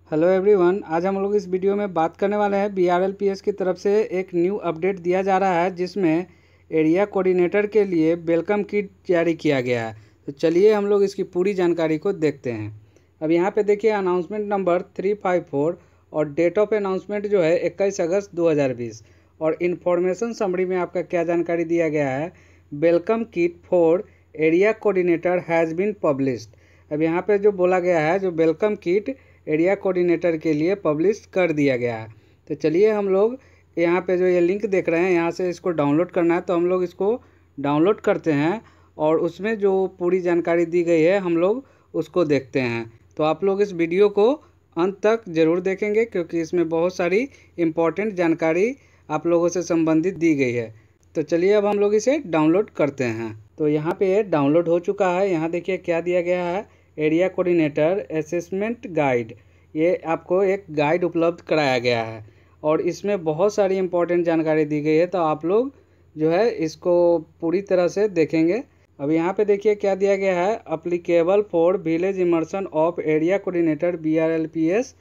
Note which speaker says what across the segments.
Speaker 1: Hello everyone, आज हम लोग इस वीडियो में बात करने वाले हैं BRLPS की तरफ से एक न्यू अपडेट दिया जा रहा है जिसमें एरिया कोऑर्डिनेटर के लिए वेलकम किट जारी किया गया है। तो चलिए हम लोग इसकी पूरी जानकारी को देखते हैं। अब यहाँ पे देखिए अनाउंसमेंट नंबर 354 और डेट ऑफ अनाउंसमेंट जो है 21 अगस्त 2020 और इन्फॉर्मेशन समरी में आपका क्या जानकारी दिया गया है। Welcome kit for area coordinator has been published. अब यहाँ पे जो बोला गया है, जो वेलकम किट एरिया कोऑर्डिनेटर के लिए पब्लिश कर दिया गया है। तो चलिए हम लोग यहाँ पे जो ये लिंक देख रहे हैं, यहाँ से इसको डाउनलोड करना है। तो हम लोग इसको डाउनलोड करते हैं और उसमें जो पूरी जानकारी दी गई है हम लोग उसको देखते हैं। तो आप लोग इस वीडियो को अंत तक ज़रूर देखेंगे क्योंकि इसमें बहुत सारी इम्पोर्टेंट जानकारी आप लोगों से संबंधित दी गई है। तो चलिए अब हम लोग इसे डाउनलोड करते हैं। तो यहाँ पे डाउनलोड हो चुका है। यहाँ देखिए क्या दिया गया है, एरिया कोऑर्डिनेटर असेसमेंट गाइड। ये आपको एक गाइड उपलब्ध कराया गया है और इसमें बहुत सारी इम्पोर्टेंट जानकारी दी गई है। तो आप लोग जो है इसको पूरी तरह से देखेंगे। अब यहाँ पे देखिए क्या दिया गया है, applicable for village immersion of area coordinator BRLPS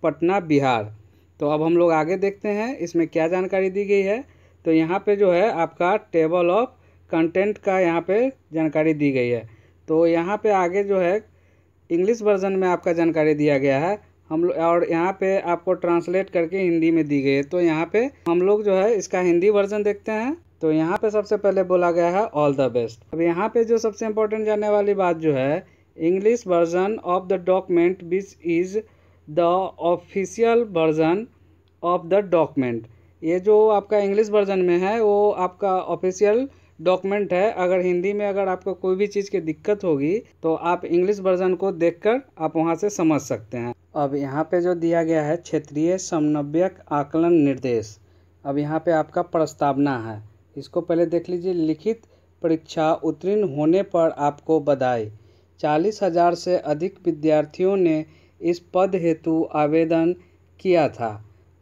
Speaker 1: Patna Bihar. तो अब हम लोग आगे देखते हैं इसमें क्या जानकारी दी गई है। तो यहाँ पे जो है आपका टेबल ऑफ कंटेंट का यहाँ पे जानकारी दी गई है। तो यहाँ पे आगे जो है इंग्लिश वर्जन में आपका जानकारी दिया गया है हम लोग, और यहाँ पे आपको ट्रांसलेट करके हिंदी में दी गई है। तो यहाँ पे हम लोग जो है इसका हिंदी वर्जन देखते हैं। तो यहाँ पे सबसे पहले बोला गया है ऑल द बेस्ट। अब यहाँ पे जो सबसे इम्पोर्टेंट जानने वाली बात जो है, English version of the document which is the official version of the document. ये जो आपका इंग्लिश वर्जन में है वो आपका ऑफिशियल डॉक्यूमेंट है। अगर हिंदी में अगर आपको कोई भी चीज़ की दिक्कत होगी तो आप इंग्लिश वर्जन को देखकर आप वहां से समझ सकते हैं। अब यहाँ पे जो दिया गया है क्षेत्रीय समन्वयक आकलन निर्देश। अब यहाँ पे आपका प्रस्तावना है, इसको पहले देख लीजिए। लिखित परीक्षा उत्तीर्ण होने पर आपको बधाई। 40,000 से अधिक विद्यार्थियों ने इस पद हेतु आवेदन किया था।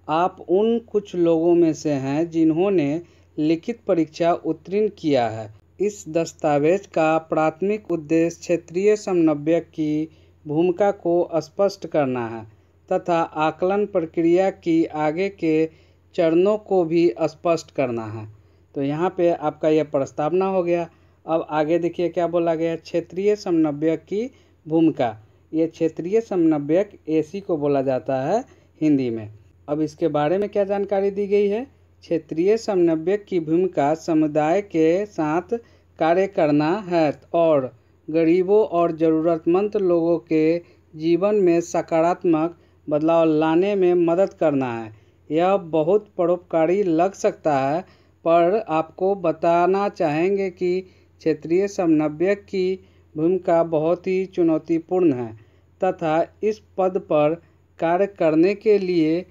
Speaker 1: आप उन कुछ लोगों में से हैं जिन्होंने लिखित परीक्षा उत्तीर्ण किया है। इस दस्तावेज का प्राथमिक उद्देश्य क्षेत्रीय समन्वयक की भूमिका को स्पष्ट करना है तथा आकलन प्रक्रिया की आगे के चरणों को भी स्पष्ट करना है। तो यहाँ पे आपका यह प्रस्तावना हो गया। अब आगे देखिए क्या बोला गया, क्षेत्रीय समन्वयक की भूमिका। ये क्षेत्रीय समन्वयक AC को बोला जाता है हिंदी में। अब इसके बारे में क्या जानकारी दी गई है, क्षेत्रीय समन्वयक की भूमिका समुदाय के साथ कार्य करना है और गरीबों और ज़रूरतमंद लोगों के जीवन में सकारात्मक बदलाव लाने में मदद करना है। यह बहुत परोपकारी लग सकता है, पर आपको बताना चाहेंगे कि क्षेत्रीय समन्वयक की भूमिका बहुत ही चुनौतीपूर्ण है तथा इस पद पर कार्य करने के लिए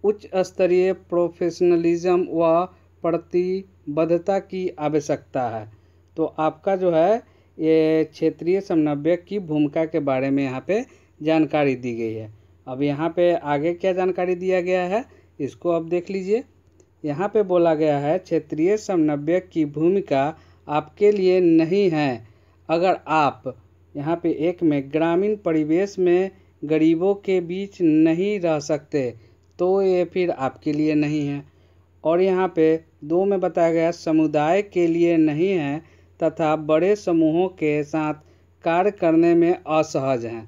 Speaker 1: उच्च स्तरीय प्रोफेशनलिज्म व प्रतिबद्धता की आवश्यकता है। तो आपका जो है ये क्षेत्रीय समन्वयक की भूमिका के बारे में यहाँ पे जानकारी दी गई है। अब यहाँ पे आगे क्या जानकारी दिया गया है इसको अब देख लीजिए। यहाँ पे बोला गया है, क्षेत्रीय समन्वयक की भूमिका आपके लिए नहीं है अगर आप यहाँ पे एक में ग्रामीण परिवेश में गरीबों के बीच नहीं रह सकते तो ये फिर आपके लिए नहीं है। और यहाँ पे 2 में बताया गया समुदाय के लिए नहीं है तथा बड़े समूहों के साथ कार्य करने में असहज हैं।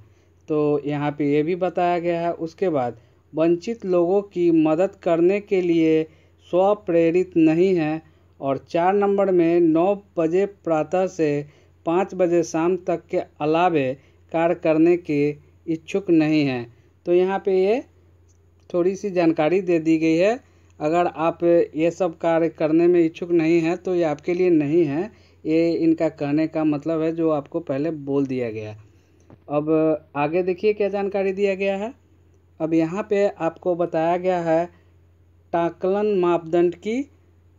Speaker 1: तो यहाँ पे ये भी बताया गया है। उसके बाद वंचित लोगों की मदद करने के लिए स्वप्रेरित नहीं है। और 4 नंबर में 9 बजे प्रातः से 5 बजे शाम तक के अलावे कार्य करने के इच्छुक नहीं हैं। तो यहाँ पे ये थोड़ी सी जानकारी दे दी गई है। अगर आप ये सब कार्य करने में इच्छुक नहीं हैं तो ये आपके लिए नहीं है। ये इनका कहने का मतलब है जो आपको पहले बोल दिया गया। अब आगे देखिए क्या जानकारी दिया गया है। अब यहाँ पे आपको बताया गया है टाकलन मापदंड की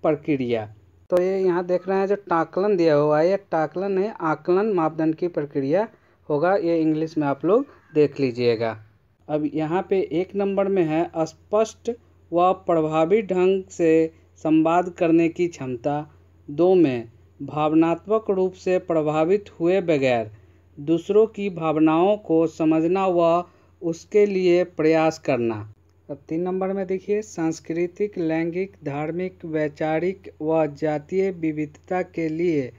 Speaker 1: प्रक्रिया। तो ये यहाँ देख रहे हैं जो टाकलन दिया हुआ है, ये टाकलन है, आकलन मापदंड की प्रक्रिया होगा। ये इंग्लिश में आप लोग देख लीजिएगा। अब यहाँ पे 1 नंबर में है स्पष्ट व प्रभावी ढंग से संवाद करने की क्षमता। 2 में भावनात्मक रूप से प्रभावित हुए बगैर दूसरों की भावनाओं को समझना व उसके लिए प्रयास करना। अब 3 नंबर में देखिए, सांस्कृतिक, लैंगिक, धार्मिक, वैचारिक व जातीय विविधता के लिए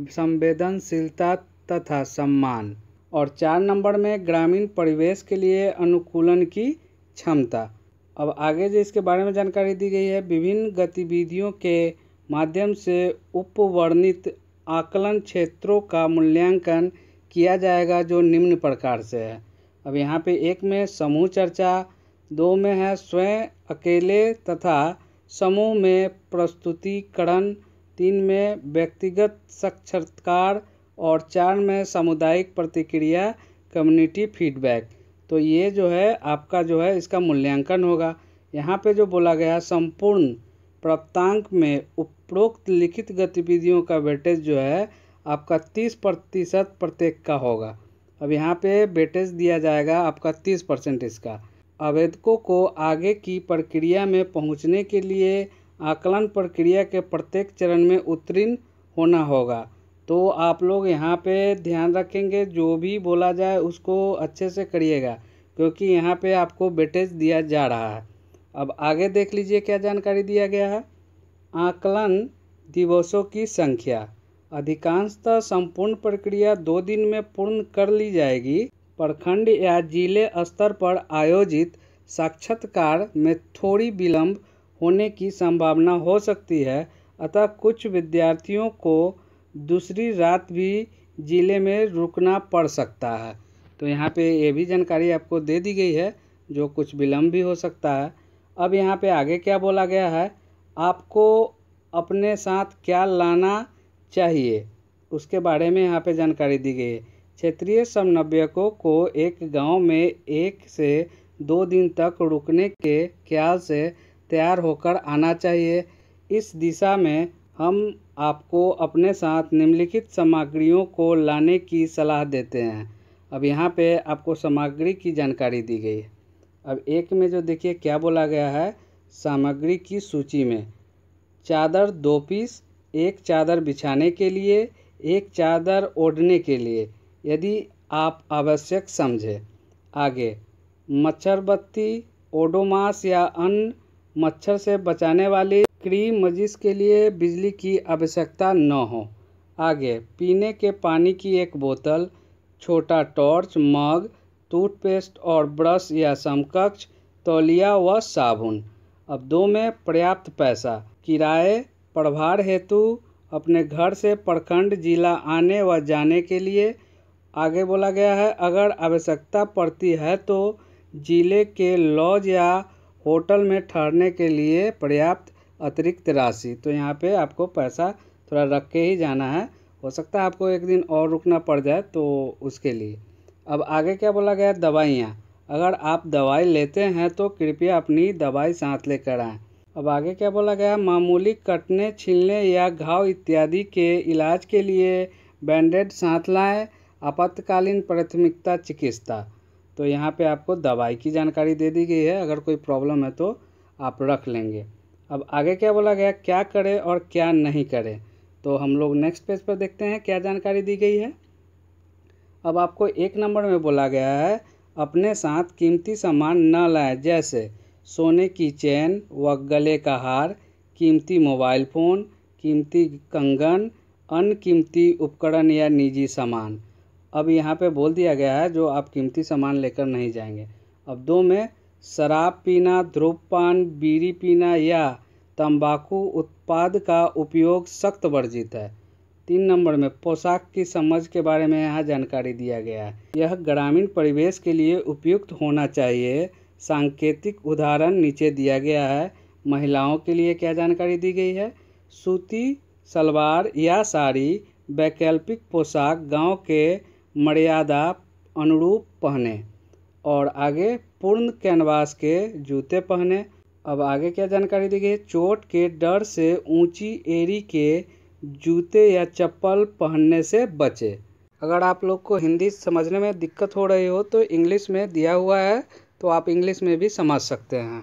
Speaker 1: संवेदनशीलता तथा सम्मान। और 4 नंबर में ग्रामीण परिवेश के लिए अनुकूलन की क्षमता। अब आगे जो इसके बारे में जानकारी दी गई है, विभिन्न गतिविधियों के माध्यम से उपवर्णित आकलन क्षेत्रों का मूल्यांकन किया जाएगा जो निम्न प्रकार से है। अब यहाँ पे 1 में समूह चर्चा, 2 में है स्वयं, अकेले तथा समूह में प्रस्तुतिकरण, 3 में व्यक्तिगत साक्षात्कार और 4 में सामुदायिक प्रतिक्रिया कम्युनिटी फीडबैक। तो ये जो है आपका जो है इसका मूल्यांकन होगा। यहाँ पे जो बोला गया संपूर्ण प्राप्तांक में उपरोक्त लिखित गतिविधियों का वेटेज जो है आपका 30% प्रत्येक का होगा। अब यहाँ पे वेटेज दिया जाएगा आपका 30% इसका। आवेदकों को आगे की प्रक्रिया में पहुँचने के लिए आकलन प्रक्रिया के प्रत्येक चरण में उत्तीर्ण होना होगा। तो आप लोग यहाँ पे ध्यान रखेंगे, जो भी बोला जाए उसको अच्छे से करिएगा, क्योंकि यहाँ पे आपको वेटेज दिया जा रहा है। अब आगे देख लीजिए क्या जानकारी दिया गया है। आकलन दिवसों की संख्या, अधिकांशतः संपूर्ण प्रक्रिया 2 दिन में पूर्ण कर ली जाएगी। प्रखंड या जिले स्तर पर आयोजित साक्षात्कार में थोड़ी विलंब होने की संभावना हो सकती है, अतः कुछ विद्यार्थियों को दूसरी रात भी जिले में रुकना पड़ सकता है। तो यहाँ पे ये भी जानकारी आपको दे दी गई है, जो कुछ विलंब भी हो सकता है। अब यहाँ पे आगे क्या बोला गया है, आपको अपने साथ क्या लाना चाहिए उसके बारे में यहाँ पे जानकारी दी गई है। क्षेत्रीय समन्वयकों को एक गांव में 1 से 2 दिन तक रुकने के ख्याल से तैयार होकर आना चाहिए। इस दिशा में हम आपको अपने साथ निम्नलिखित सामग्रियों को लाने की सलाह देते हैं। अब यहाँ पे आपको सामग्री की जानकारी दी गई है। अब 1 में जो देखिए क्या बोला गया है, सामग्री की सूची में चादर 2 पीस, 1 चादर बिछाने के लिए, 1 चादर ओढ़ने के लिए यदि आप आवश्यक समझें। आगे मच्छरबत्ती, ओडोमास या अन्य मच्छर से बचाने वाली क्रीम, मजिस के लिए बिजली की आवश्यकता न हो। आगे पीने के पानी की 1 बोतल, छोटा टॉर्च, मग, टूथपेस्ट और ब्रश या समकक्ष, तौलिया व साबुन। अब 2 में पर्याप्त पैसा, किराए प्रभार हेतु अपने घर से प्रखंड जिला आने व जाने के लिए। आगे बोला गया है अगर आवश्यकता पड़ती है तो जिले के लॉज या होटल में ठहरने के लिए पर्याप्त अतिरिक्त राशि। तो यहाँ पे आपको पैसा थोड़ा रख के ही जाना है, हो सकता है आपको 1 दिन और रुकना पड़ जाए तो उसके लिए। अब आगे क्या बोला गया, दवाइयाँ, अगर आप दवाई लेते हैं तो कृपया अपनी दवाई साथ लेकर आएँ। अब आगे क्या बोला गया, मामूली कटने, छीलने या घाव इत्यादि के इलाज के लिए बैंडेड साथ लाएँ। आपातकालीन प्राथमिकता चिकित्सा, तो यहाँ पे आपको दवाई की जानकारी दे दी गई है, अगर कोई प्रॉब्लम है तो आप रख लेंगे। अब आगे क्या बोला गया, क्या करें और क्या नहीं करें, तो हम लोग नेक्स्ट पेज पर देखते हैं क्या जानकारी दी गई है। अब आपको 1 नंबर में बोला गया है अपने साथ कीमती सामान न लाएं, जैसे सोने की चेन व गले का हार, कीमती मोबाइल फ़ोन, कीमती कंगन, अन्य कीमती उपकरण या निजी सामान। अब यहाँ पे बोल दिया गया है जो आप कीमती सामान लेकर नहीं जाएंगे। अब 2 में शराब पीना, धूम्रपान, बीड़ी पीना या तंबाकू उत्पाद का उपयोग सख्त वर्जित है। 3 नंबर में पोशाक की समझ के बारे में यहाँ जानकारी दिया गया है, यह ग्रामीण परिवेश के लिए उपयुक्त होना चाहिए। सांकेतिक उदाहरण नीचे दिया गया है। महिलाओं के लिए क्या जानकारी दी गई है, सूती सलवार या साड़ी वैकल्पिक पोशाक गांव के मर्यादा अनुरूप पहने। और आगे पूर्ण कैनवास के जूते पहने। अब आगे क्या जानकारी दी गई, चोट के डर से ऊंची एड़ी के जूते या चप्पल पहनने से बचे। अगर आप लोग को हिंदी समझने में दिक्कत हो रही हो तो इंग्लिश में दिया हुआ है, तो आप इंग्लिश में भी समझ सकते हैं।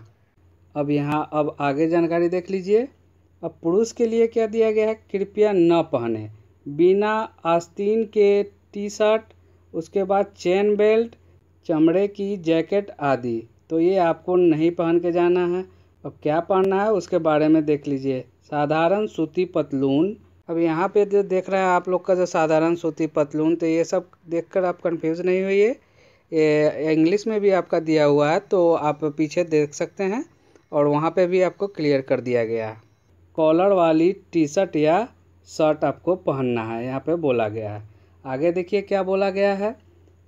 Speaker 1: अब आगे जानकारी देख लीजिए। अब पुरुष के लिए क्या दिया गया है, कृपया न पहने बिना आस्तीन के टी शर्ट, उसके बाद चेन बेल्ट, चमड़े की जैकेट आदि। तो ये आपको नहीं पहन के जाना है। अब क्या पहनना है उसके बारे में देख लीजिए। साधारण सूती पतलून। अब यहाँ पे जो देख रहे हैं आप लोग का जो साधारण सूती पतलून, तो ये सब देखकर आप कंफ्यूज नहीं होइए। ये इंग्लिश में भी आपका दिया हुआ है, तो आप पीछे देख सकते हैं और वहाँ पे भी आपको क्लियर कर दिया गया है। कॉलर वाली टी शर्ट या शर्ट आपको पहनना है, यहाँ पे बोला गया है। आगे देखिए क्या बोला गया है।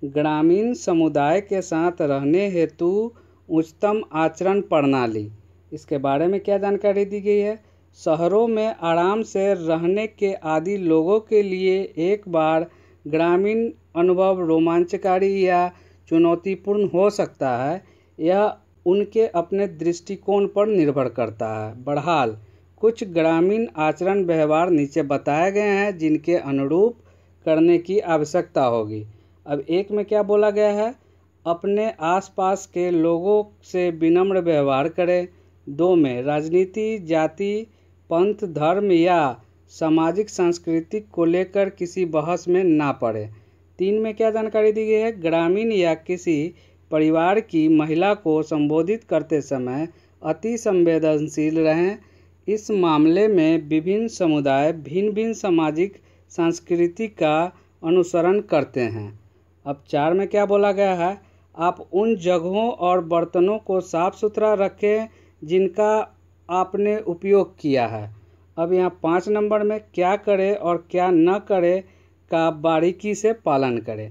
Speaker 1: ग्रामीण समुदाय के साथ रहने हेतु उच्चतम आचरण प्रणाली। इसके बारे में क्या जानकारी दी गई है। शहरों में आराम से रहने के आदी लोगों के लिए एक बार ग्रामीण अनुभव रोमांचकारी या चुनौतीपूर्ण हो सकता है। यह उनके अपने दृष्टिकोण पर निर्भर करता है। बहरहाल कुछ ग्रामीण आचरण व्यवहार नीचे बताए गए हैं जिनके अनुरूप करने की आवश्यकता होगी। अब एक में क्या बोला गया है। अपने आसपास के लोगों से विनम्र व्यवहार करें। 2 में राजनीति, जाति, पंथ, धर्म या सामाजिक संस्कृति को लेकर किसी बहस में ना पड़े। 3 में क्या जानकारी दी गई है। ग्रामीण या किसी परिवार की महिला को संबोधित करते समय अति संवेदनशील रहें। इस मामले में विभिन्न समुदाय भिन्न भिन्न सामाजिक संस्कृति का अनुसरण करते हैं। अब 4 में क्या बोला गया है। आप उन जगहों और बर्तनों को साफ सुथरा रखें जिनका आपने उपयोग किया है। अब यहाँ 5 नंबर में क्या करें और क्या न करें का बारीकी से पालन करें।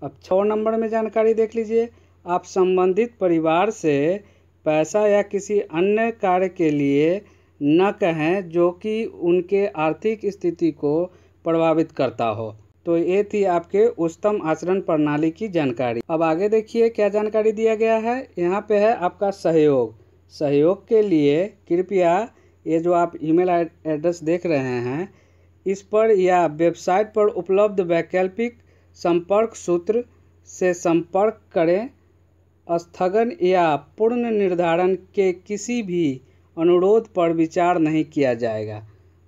Speaker 1: अब 6 नंबर में जानकारी देख लीजिए। आप संबंधित परिवार से पैसा या किसी अन्य कार्य के लिए न कहें जो कि उनके आर्थिक स्थिति को प्रभावित करता हो। तो ये थी आपके उच्चतम आचरण प्रणाली की जानकारी। अब आगे देखिए क्या जानकारी दिया गया है। यहाँ पे है आपका सहयोग। सहयोग के लिए कृपया ये जो आप ईमेल एड्रेस देख रहे हैं इस पर या वेबसाइट पर उपलब्ध वैकल्पिक संपर्क सूत्र से संपर्क करें। स्थगन या पूर्ण निर्धारण के किसी भी अनुरोध पर विचार नहीं किया जाएगा।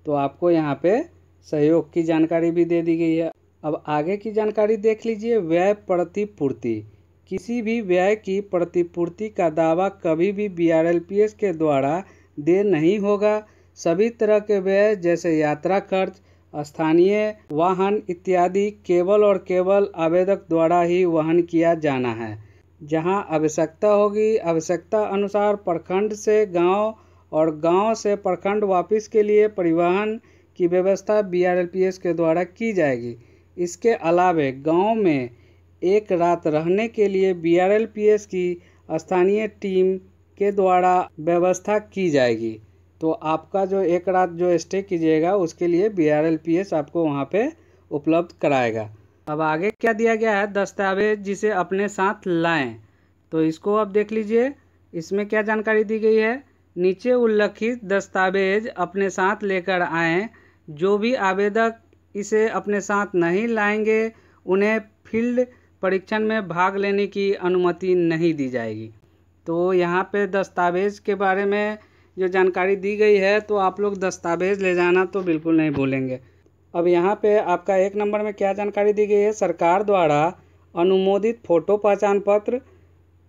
Speaker 1: तो आपको यहाँ पे सहयोग की जानकारी भी दे दी गई है। अब आगे की जानकारी देख लीजिए। व्यय प्रतिपूर्ति। किसी भी व्यय की प्रतिपूर्ति का दावा कभी भी BRLPS के द्वारा दे नहीं होगा। सभी तरह के व्यय जैसे यात्रा खर्च, स्थानीय वाहन इत्यादि केवल और केवल आवेदक द्वारा ही वहन किया जाना है। जहां आवश्यकता होगी आवश्यकता अनुसार प्रखंड से गांव और गांव से प्रखंड वापस के लिए परिवहन की व्यवस्था BRLPS के द्वारा की जाएगी। इसके अलावे गांव में एक रात रहने के लिए BRLPS की स्थानीय टीम के द्वारा व्यवस्था की जाएगी। तो आपका जो एक रात जो स्टे कीजिएगा उसके लिए BRLPS आपको वहां पे उपलब्ध कराएगा। अब आगे क्या दिया गया है। दस्तावेज जिसे अपने साथ लाएं। तो इसको आप देख लीजिए। इसमें क्या जानकारी दी गई है। नीचे उल्लिखित दस्तावेज अपने साथ लेकर आएं। जो भी आवेदक इसे अपने साथ नहीं लाएंगे उन्हें फील्ड परीक्षण में भाग लेने की अनुमति नहीं दी जाएगी। तो यहाँ पे दस्तावेज के बारे में जो जानकारी दी गई है तो आप लोग दस्तावेज ले जाना तो बिल्कुल नहीं भूलेंगे। अब यहाँ पे आपका 1 नंबर में क्या जानकारी दी गई है। सरकार द्वारा अनुमोदित फोटो पहचान पत्र।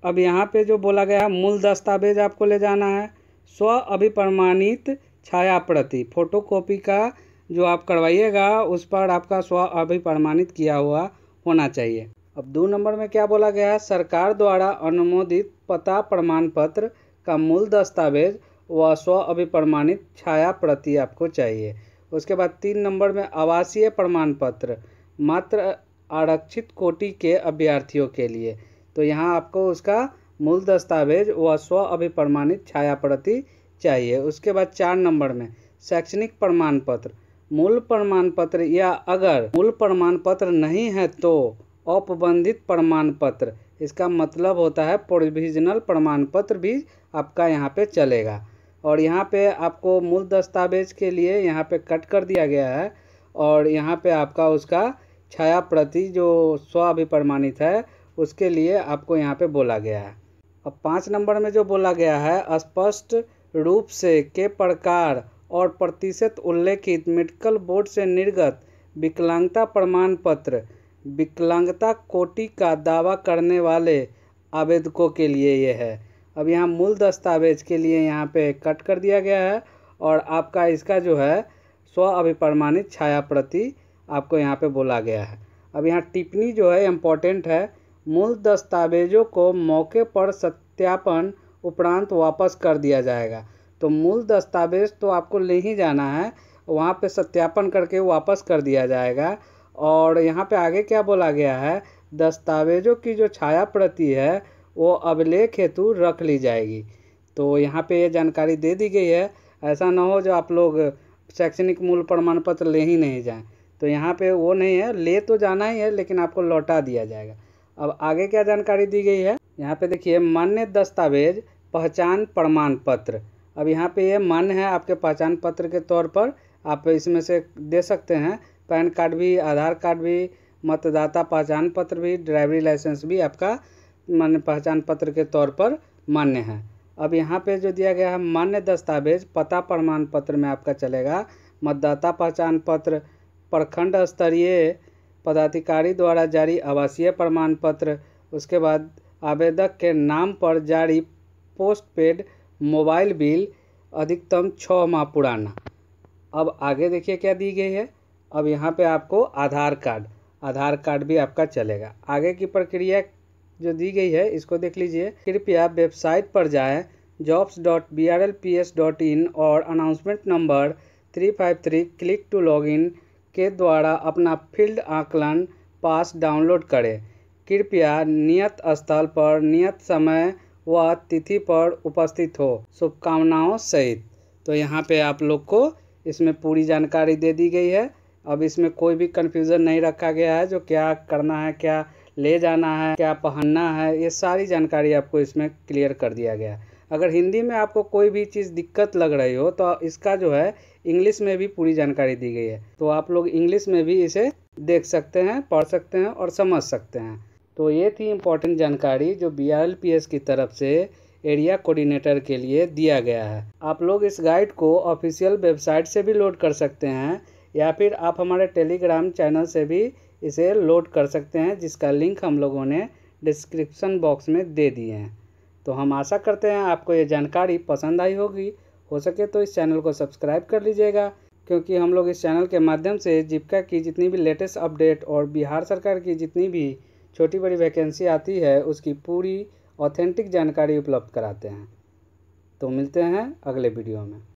Speaker 1: अब यहाँ पे जो बोला गया मूल दस्तावेज आपको ले जाना है। स्व अभिप्रमाणित छाया प्रति फोटोकॉपी का जो आप करवाइएगा उस पर आपका स्व अभिप्रमाणित किया हुआ होना चाहिए। अब 2 नंबर में क्या बोला गया है। सरकार द्वारा अनुमोदित पता प्रमाण पत्र का मूल दस्तावेज व स्व अभिप्रमाणित छाया प्रति आपको चाहिए। उसके बाद 3 नंबर में आवासीय प्रमाण पत्र मात्र आरक्षित कोटि के अभ्यर्थियों के लिए। तो यहाँ आपको उसका मूल दस्तावेज व स्व अभिप्रमाणित छाया प्रति चाहिए। उसके बाद 4 नंबर में शैक्षणिक प्रमाण पत्र मूल प्रमाण पत्र या अगर मूल प्रमाण पत्र नहीं है तो औपबंधित प्रमाण पत्र। इसका मतलब होता है प्रोविजनल प्रमाण पत्र भी आपका यहाँ पे चलेगा। और यहाँ पे आपको मूल दस्तावेज के लिए यहाँ पे कट कर दिया गया है और यहाँ पे आपका उसका छाया प्रति जो स्व अभिप्रमाणित है उसके लिए आपको यहाँ पे बोला गया है। अब 5 नंबर में जो बोला गया है स्पष्ट रूप से के प्रकार और प्रतिशत उल्लेखित मेडिकल बोर्ड से निर्गत विकलांगता प्रमाण पत्र विकलांगता कोटि का दावा करने वाले आवेदकों के लिए ये है। अब यहाँ मूल दस्तावेज के लिए यहाँ पे कट कर दिया गया है और आपका इसका जो है स्व अभिप्रमाणित छाया प्रति आपको यहाँ पे बोला गया है। अब यहाँ टिप्पणी जो है इम्पोर्टेंट है, मूल दस्तावेजों को मौके पर सत्यापन उपरांत वापस कर दिया जाएगा। तो मूल दस्तावेज तो आपको ले ही जाना है, वहाँ पे सत्यापन करके वापस कर दिया जाएगा। और यहाँ पे आगे क्या बोला गया है, दस्तावेजों की जो छाया प्रति है वो अभिलेख हेतु रख ली जाएगी। तो यहाँ पे ये जानकारी दे दी गई है। ऐसा ना हो जो आप लोग शैक्षणिक मूल प्रमाण पत्र ले ही नहीं जाएं, तो यहाँ पे वो नहीं है, ले तो जाना ही है लेकिन आपको लौटा दिया जाएगा। अब आगे क्या जानकारी दी गई है, यहाँ पे देखिए, मान्य दस्तावेज पहचान प्रमाण पत्र। अब यहाँ पे ये मान्य है आपके पहचान पत्र के तौर पर, आप इसमें से दे सकते हैं। पैन कार्ड भी, आधार कार्ड भी, मतदाता पहचान पत्र भी, ड्राइवरी लाइसेंस भी आपका मान्य पहचान पत्र के तौर पर मान्य है। अब यहाँ पे जो दिया गया है मान्य दस्तावेज पता प्रमाण पत्र में आपका चलेगा मतदाता पहचान पत्र, प्रखंड स्तरीय पदाधिकारी द्वारा जारी आवासीय प्रमाण पत्र, उसके बाद आवेदक के नाम पर जारी पोस्ट पेड मोबाइल बिल अधिकतम 6 माह पुराना। अब आगे देखिए क्या दी गई है। अब यहाँ पे आपको आधार कार्ड भी आपका चलेगा। आगे की प्रक्रिया जो दी गई है इसको देख लीजिए। कृपया वेबसाइट पर जाएं jobs.brlps.in और announcement number 353 click to login के द्वारा अपना फील्ड आकलन पास डाउनलोड करें। कृपया नियत स्थल पर नियत समय व तिथि पर उपस्थित हो। शुभकामनाओं सहित। तो यहाँ पे आप लोग को इसमें पूरी जानकारी दे दी गई है। अब इसमें कोई भी कन्फ्यूज़न नहीं रखा गया है, जो क्या करना है, क्या ले जाना है, क्या पहनना है, ये सारी जानकारी आपको इसमें क्लियर कर दिया गया है। अगर हिंदी में आपको कोई भी चीज़ दिक्कत लग रही हो तो इसका जो है इंग्लिश में भी पूरी जानकारी दी गई है, तो आप लोग इंग्लिश में भी इसे देख सकते हैं, पढ़ सकते हैं और समझ सकते हैं। तो ये थी इम्पोर्टेंट जानकारी जो BRLPS की तरफ से एरिया कोऑर्डिनेटर के लिए दिया गया है। आप लोग इस गाइड को ऑफिशियल वेबसाइट से भी लोड कर सकते हैं या फिर आप हमारे टेलीग्राम चैनल से भी इसे लोड कर सकते हैं, जिसका लिंक हम लोगों ने डिस्क्रिप्शन बॉक्स में दे दिए हैं। तो हम आशा करते हैं आपको ये जानकारी पसंद आई होगी। हो सके तो इस चैनल को सब्सक्राइब कर लीजिएगा, क्योंकि हम लोग इस चैनल के माध्यम से जीविका की जितनी भी लेटेस्ट अपडेट और बिहार सरकार की जितनी भी छोटी बड़ी वैकेंसी आती है उसकी पूरी ऑथेंटिक जानकारी उपलब्ध कराते हैं। तो मिलते हैं अगले वीडियो में।